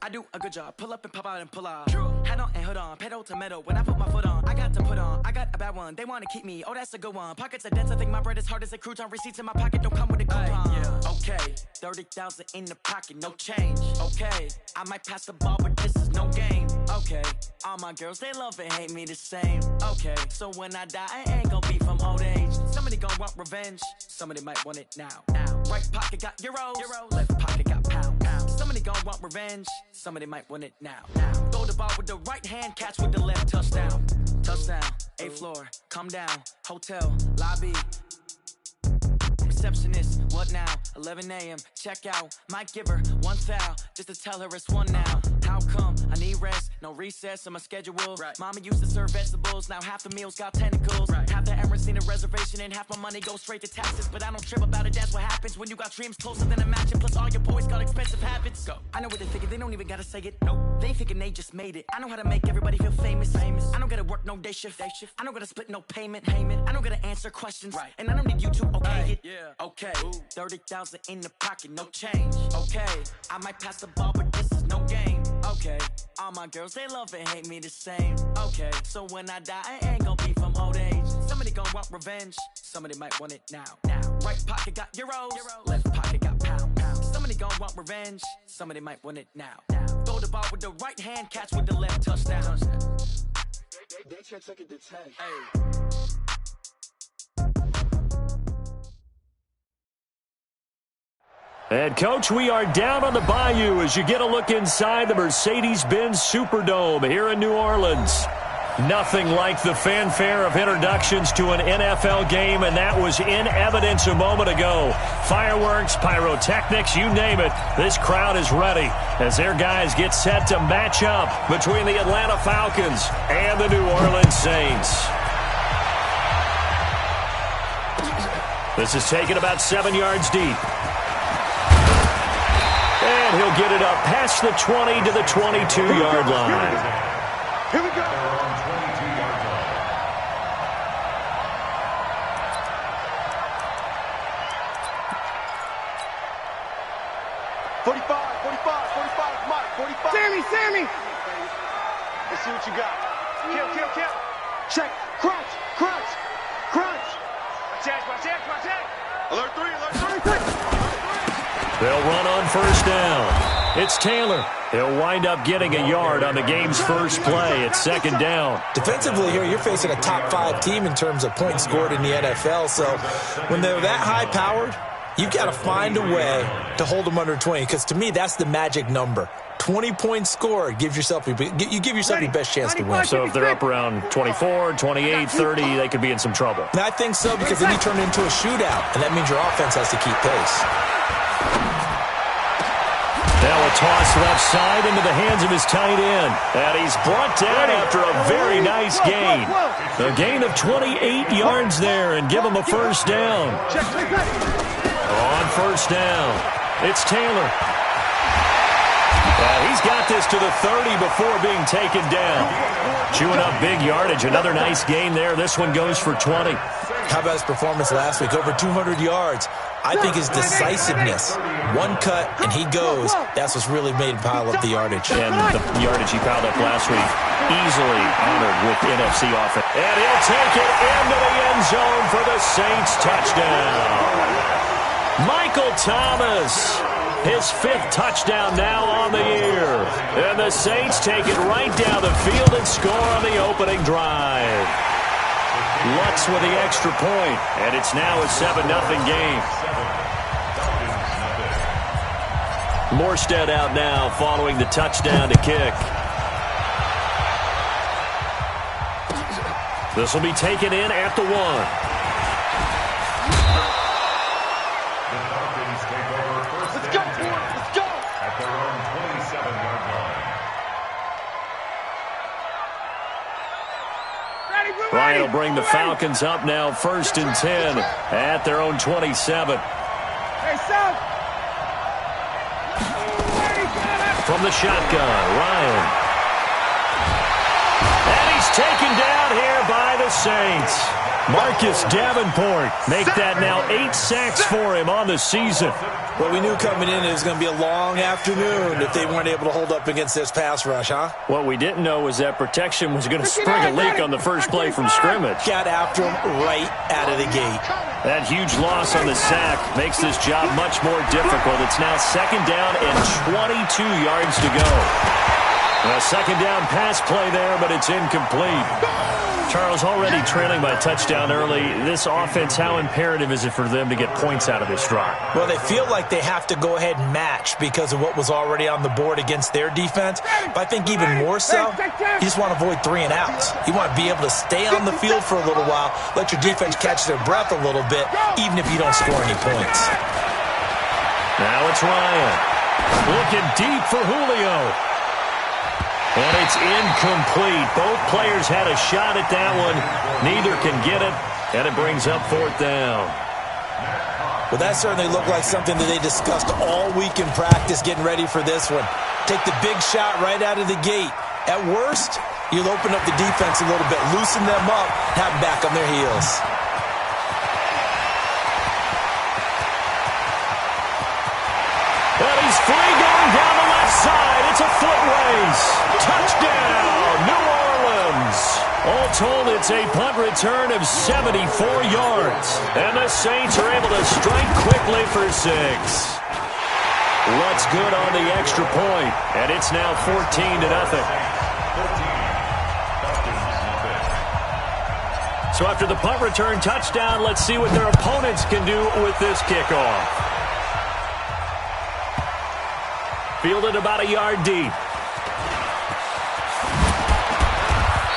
I do a good job. Pull up and pop out and pull out. Head on and hood on. Pedal to metal. When I put my foot on, I got to put on. I got a bad one. They want to keep me. Oh, that's a good one. Pockets are dense. I think my bread is hard as a crouton. Receipts in my pocket don't come with a coupon. Yeah. Okay. 30,000 in the pocket. No change. Okay. I might pass the ball, but this is no game. Okay. All my girls, they love and hate me the same. Okay. So when I die, I ain't gonna be from old age. Somebody gonna want revenge. Somebody might want it now. Right pocket got euros. Left pocket got pounds. Somebody gonna want revenge. Somebody might want it now. Throw the ball with the right hand, catch with the left. Touchdown. Touchdown. 8th floor. Come down. Hotel. Lobby. Receptionist. What now? 11 a.m. Check out. Might give her one foul just to tell her it's one now. How come? I need rest. No recess in my schedule. Right. Mama used to serve vegetables. Now half the meals got tentacles. Right. Half the errands need a reservation and half my money goes straight to taxes. But I don't trip about it. That's what happens when you got dreams closer than a match. And plus all your boys got expensive habits. Go. I know what they're thinking. They don't even gotta say it. Nope. They thinking they just made it. I know how to make everybody feel famous. I don't gotta work no day shift. I don't gotta split no payment. I don't gotta answer questions. Right. And I don't need you to okay it. Yeah. Okay. 30,000 in the pocket, no change. Okay. I might pass the ball, but this is no game. Okay. All my girls, they love and hate me the same. Okay. So when I die, I ain't gonna be from old age. Somebody gonna want revenge. Somebody might want it now. Right pocket got euros. Left pocket got pounds. Somebody gonna want revenge. Somebody might want it now. Throw the ball with the right hand, catch with the left. Touchdown. They took it to 10. Hey. And, Coach, we are down on the bayou as you get a look inside the Mercedes-Benz Superdome here in New Orleans. Nothing like the fanfare of introductions to an NFL game, and that was in evidence a moment ago. Fireworks, pyrotechnics, you name it. This crowd is ready as their guys get set to match up between the Atlanta Falcons and the New Orleans Saints. This is taken about 7 yards deep. And he'll get it up past the 20 to the 22-yard line. Here we go. 45, 45, Mike, 45. Sammy. Let's see what you got. Kill. Check. Crunch. My check. Alert 3. They'll run on first down. It's Taylor. He'll wind up getting a yard on the game's first play. It's second down. Defensively here, you're facing a top-5 team in terms of points scored in the NFL. So when they're that high-powered, you've got to find a way to hold them under 20. Because to me, that's the magic number. 20 points scored gives yourself your best chance to win. So if they're up around 24, 28, 30, they could be in some trouble. And I think so, because then you turn it into a shootout, and that means your offense has to keep pace. Now a toss left side into the hands of his tight end. And he's brought down after a very nice gain. A gain of 28 yards there and give him a first down. On first down, it's Taylor. He's got this to the 30 before being taken down. Chewing up big yardage. Another nice gain there. This one goes for 20. How about his performance last week? Over 200 yards. I think his decisiveness, one cut and he goes, that's what's really made him pile up the yardage. And the yardage he piled up last week, easily honored with NFC offense. And he'll take it into the end zone for the Saints touchdown. Michael Thomas, his 5th touchdown now on the year. And the Saints take it right down the field and score on the opening drive. Lutz with the extra point, and it's now a 7-0 game. Morstead out now following the touchdown to kick. This will be taken in at the 1. Let's go. At their own 27-yard line. Ryan will bring the Falcons up now 1st and 10 at their own 27. Hey, Sam. From the shotgun, Ryan. And he's taken down here by the Saints. Marcus Davenport make that now 8 sacks for him on the season. Well, we knew coming in it was going to be a long afternoon if they weren't able to hold up against this pass rush, huh? What we didn't know was that protection was going to spring a leak on the first play from scrimmage. Got after him right out of the gate. That huge loss on the sack makes this job much more difficult. It's now 2nd down and 22 yards to go. A 2nd down pass play there, but it's incomplete. Charles, already trailing by touchdown early. This offense, how imperative is it for them to get points out of this drive? Well, they feel like they have to go ahead and match because of what was already on the board against their defense. But I think even more so, you just want to avoid 3 and outs. You want to be able to stay on the field for a little while, let your defense catch their breath a little bit, even if you don't score any points. Now it's Ryan. Looking deep for Julio. And it's incomplete. Both players had a shot at that one. Neither can get it, and it brings up 4th down. Well, that certainly looked like something that they discussed all week in practice getting ready for this one. Take the big shot right out of the gate. At worst, you'll open up the defense a little bit, loosen them up, have them back on their heels. And he's free going down the left side. It's a foot race. Touchdown, New Orleans. All told, it's a punt return of 74 yards. And the Saints are able to strike quickly for 6. What's good on the extra point? And it's now 14-0. So after the punt return touchdown, let's see what their opponents can do with this kickoff. Fielded about a yard deep.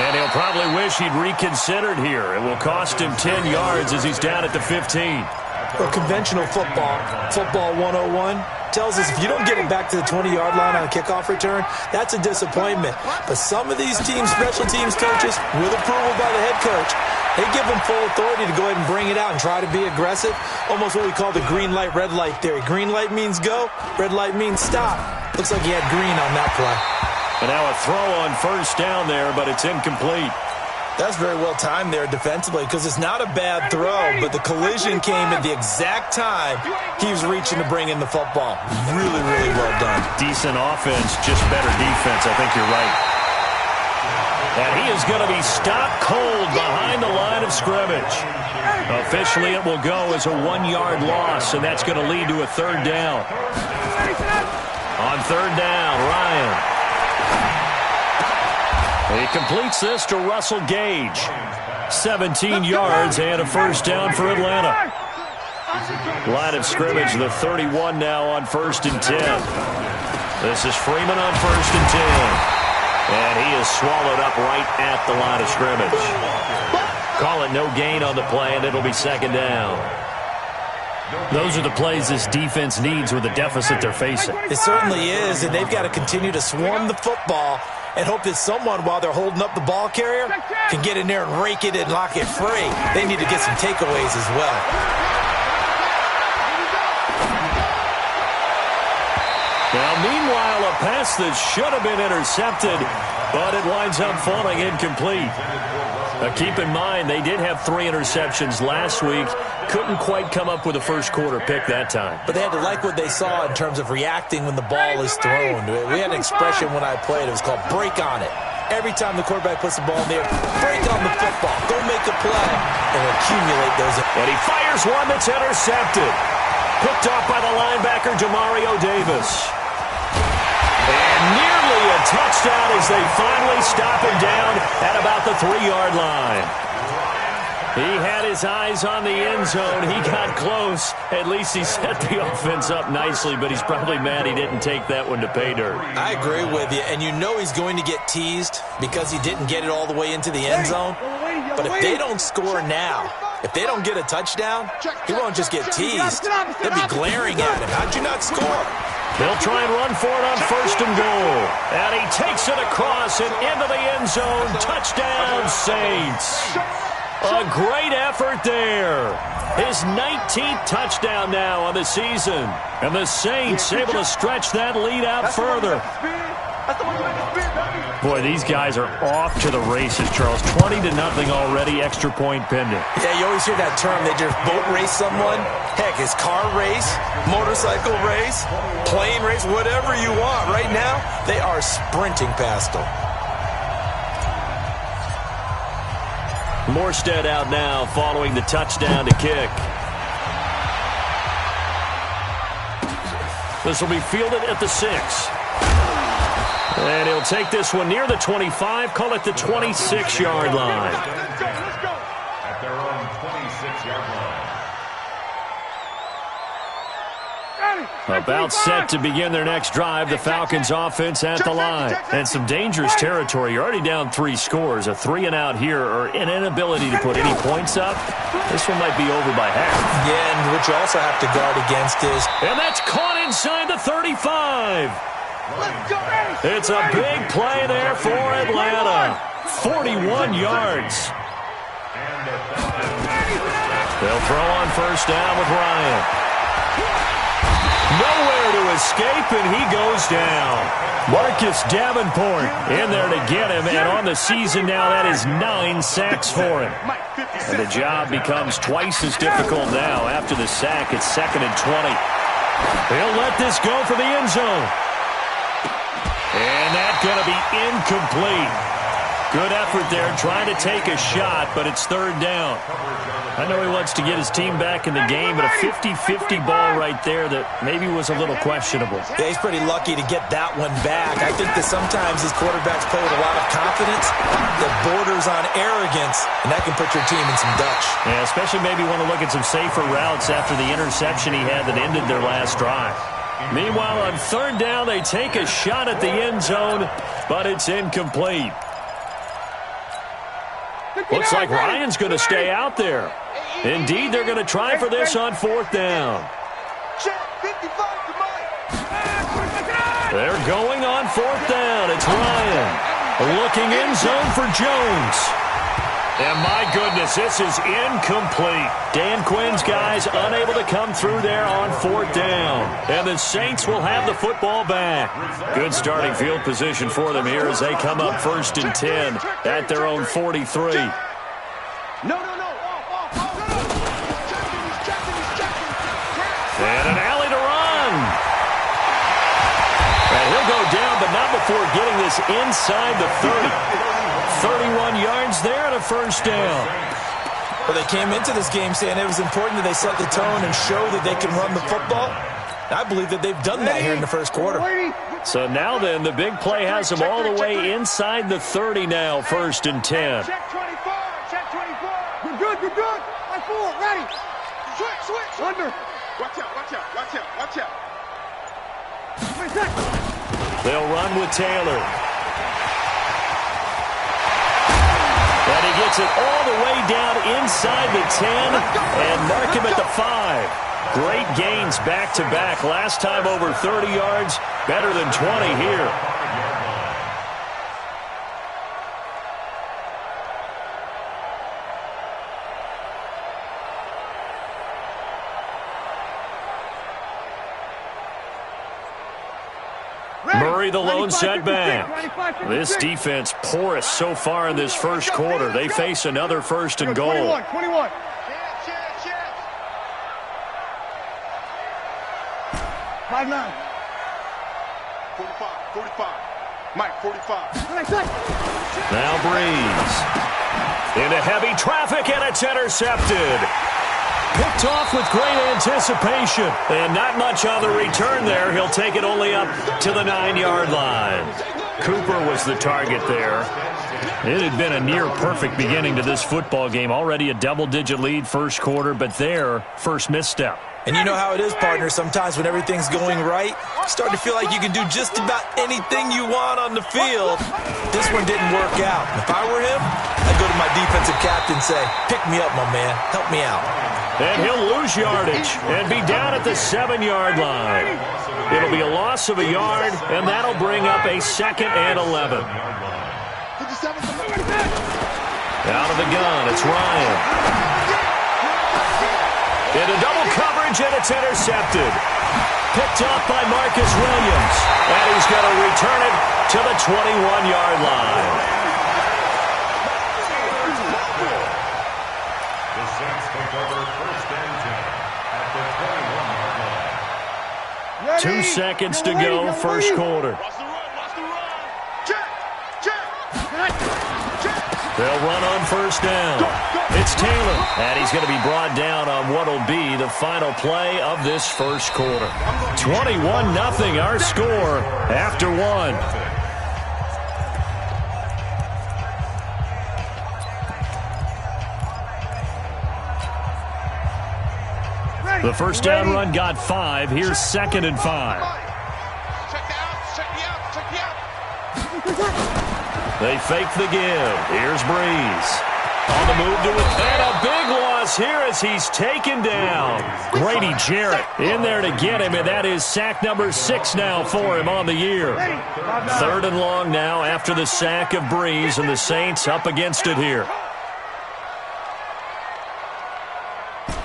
And he'll probably wish he'd reconsidered here. It will cost him 10 yards as he's down at the 15. Well, conventional football 101, tells us if you don't get it back to the 20-yard line on a kickoff return, that's a disappointment. But some of these teams, special teams coaches, with approval by the head coach, they give them full authority to go ahead and bring it out and try to be aggressive. Almost what we call the green light, red light theory. Green light means go, red light means stop. Looks like he had green on that play. And now a throw on 1st down there, but it's incomplete. That's very well timed there defensively because it's not a bad throw, but the collision came at the exact time he was reaching to bring in the football. Really, really well done. Decent offense, just better defense. I think you're right. And he is going to be stopped cold behind the line of scrimmage. Officially, it will go as a 1-yard loss, and that's going to lead to a 3rd down. On 3rd down, Ryan. He completes this to Russell Gage. 17 yards and a 1st down for Atlanta. Line of scrimmage, the 31 now on 1st and 10. This is Freeman on 1st and 10. And he is swallowed up right at the line of scrimmage. Call it no gain on the play, and it'll be 2nd down. Those are the plays this defense needs with the deficit they're facing. It certainly is, and they've got to continue to swarm the football and hope that someone, while they're holding up the ball carrier, can get in there and rake it and lock it free. They need to get some takeaways as well. Now, meanwhile, a pass that should have been intercepted, but it winds up falling incomplete. Keep in mind, they did have 3 interceptions last week. Couldn't quite come up with a first-quarter pick that time. But they had to like what they saw in terms of reacting when the ball is thrown. We had an expression when I played. It was called break on it. Every time the quarterback puts the ball in the air, break on the football. Go make a play and accumulate those. And he fires one that's intercepted. Picked off by the linebacker, Demario Davis. And nearly a touchdown as they finally stop him down at about the 3-yard line. He had his eyes on the end zone. He got close. At least he set the offense up nicely, but he's probably mad he didn't take that one to pay dirt. I agree with you, and you know he's going to get teased because he didn't get it all the way into the end zone. But if they don't score now, if they don't get a touchdown, he won't just get teased. They'll be glaring at him. How'd you not score? They'll try and run for it on 1st and goal. And he takes it across and into the end zone. Touchdown, Saints. A great effort there. His 19th touchdown now on the season. And the Saints able to stretch that lead out further. Boy, these guys are off to the races, Charles. 20-0 already, extra point pending. Yeah, you always hear that term. They just boat race someone. Heck, it's car race, motorcycle race, plane race, whatever you want. Right now, they are sprinting past them. Morstead out now following the touchdown to kick. This will be fielded at the 6. And he'll take this one near the 25, call it the 26-yard line. Let's go. At their own 26-yard line. About set to begin their next drive, the Falcons offense at the line. And some dangerous territory. You're already down 3 scores. A 3-and-out here or an inability to put any points up. This one might be over by half. Yeah, and what you also have to guard against is... And that's caught inside the 35. It's a big play there for Atlanta. 41 yards. They'll throw on first down with Ryan. Nowhere to escape, and he goes down. Marcus Davenport in there to get him, and on the season now, that is 9 sacks for him. And the job becomes twice as difficult now. After the sack, it's 2nd and 20. He'll let this go for the end zone. And that's going to be incomplete. Good effort there, trying to take a shot, but it's 3rd down. I know he wants to get his team back in the game, but a 50-50 ball right there that maybe was a little questionable. Yeah, he's pretty lucky to get that one back. I think that sometimes these quarterbacks play with a lot of confidence that borders on arrogance, and that can put your team in some Dutch. Yeah, especially maybe want to look at some safer routes after the interception he had that ended their last drive. Meanwhile, on 3rd down, they take a shot at the end zone, but it's incomplete. Looks like Ryan's going to stay out there. Indeed, they're going to try for this on 4th down. They're going on 4th down. It's Ryan. Looking end zone for Jones. And my goodness, this is incomplete. Dan Quinn's guys unable to come through there on 4th down. And the Saints will have the football back. Good starting field position for them here as they come up 1st and 10 at their own 43. And an alley to run. And he'll go down, but not before getting this inside the 30. 31 yards there and a 1st down. Well, they came into this game saying it was important that they set the tone and show that they can run the football. I believe that they've done that here in the 1st quarter. So now then, the big play has them all the way inside the 30 now, 1st and 10. Check 24. You're good. My 4, ready. Switch. Under. Watch out. They'll run with Taylor. And he gets it all the way down inside the 10 and mark him at the 5. Great gains back-to-back. Last time over 30 yards, better than 20 here. Murray, the lone setback. This defense porous so far in this 1st quarter. They face another 1st and goal. 21. 5-9. 45. Mike, 45. Now Breeze. Into heavy traffic, and it's intercepted. Picked off with great anticipation. And not much on the return there. He'll take it only up to the 9-yard line. Cooper was the target there. It had been a near-perfect beginning to this football game. Already a double-digit lead 1st quarter, but their first misstep. And you know how it is, partner. Sometimes when everything's going right, you start to feel like you can do just about anything you want on the field. This one didn't work out. If I were him, I'd go to my defensive captain and say, pick me up, my man. Help me out. And he'll lose yardage and be down at the 7-yard line. It'll be a loss of a yard, and that'll bring up a 2nd and 11. Out of the gun, it's Ryan. Into double coverage, and it's intercepted. Picked off by Marcus Williams. And he's going to return it to the 21-yard line. The Saints take over first and 10 at the 21-yard line. 2 seconds to go, first quarter. They'll run on first down. It's Taylor, and he's going to be brought down on what will be the final play of this first quarter. 21-0 our score after one. The first down run got 5. Here's 2nd and 5. They fake the give. Here's Breeze. On the move to and a big loss here as he's taken down. Grady Jarrett in there to get him, and that is sack number 6 now for him on the year. 3rd and long now after the sack of Breeze, and the Saints up against it here.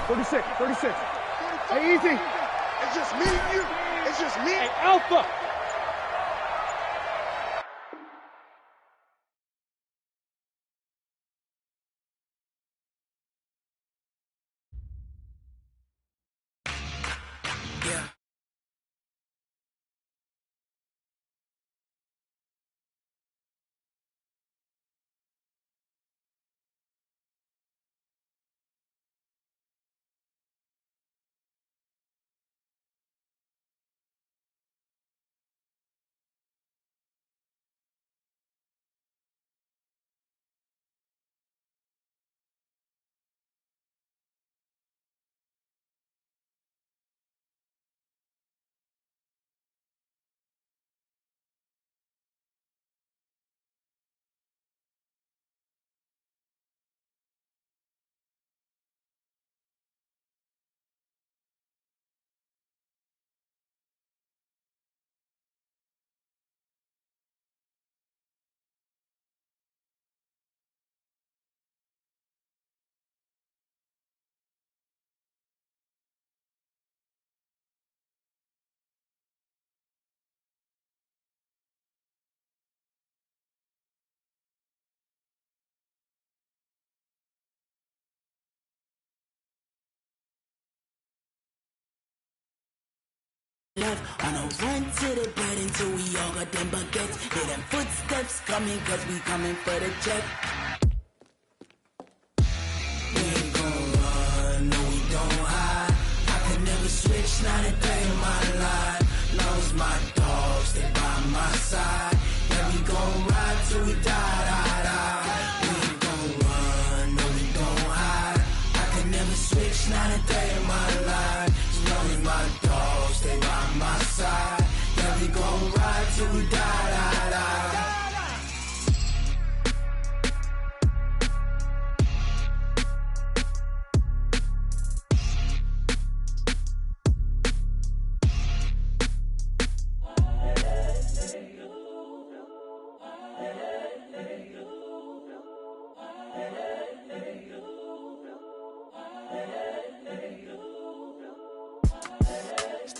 36. Hey, easy. It's just me and you. It's just me. Hey, Alpha. Left on a run to the bed until we all got them buckets. Hear them footsteps coming, cause we coming for the check. We ain't gon' run, no we don't hide. I could never switch, not a day in my life. Long as my dogs, they by my side. Yeah, we gon' ride till we die. We ain't gon' run, no we don't hide. I could never switch, not a day in my life. As long as my dogs, they by my side. Yeah, we gon' ride till we die.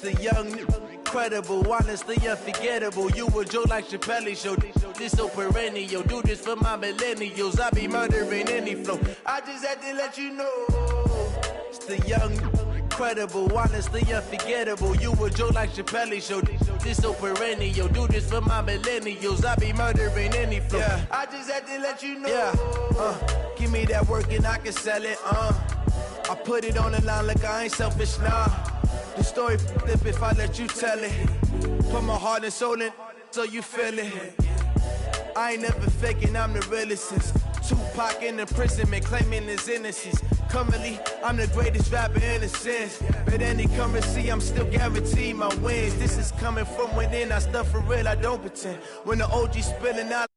The young, incredible, honestly unforgettable. You a joke like Chappelle show. This so perennial. Do this for my millennials. I be murdering any flow. I just had to let you know. It's the young, incredible, honestly unforgettable. You a joke like Chappelle show. This so perennial. Do this for my millennials. I be murdering any flow. Yeah. I just had to let you know. Yeah. Give me that work and I can sell it. I put it on the line like I ain't selfish, nah. The story flip if I let you tell it. Put my heart and soul in so you feel it. I ain't never faking, I'm the realest since Tupac in imprisonment, claiming his innocence. Currently, I'm the greatest rapper in a sense. But any currency, I'm still guaranteed my wins. This is coming from within, I stuff for real, I don't pretend. When the OG spilling out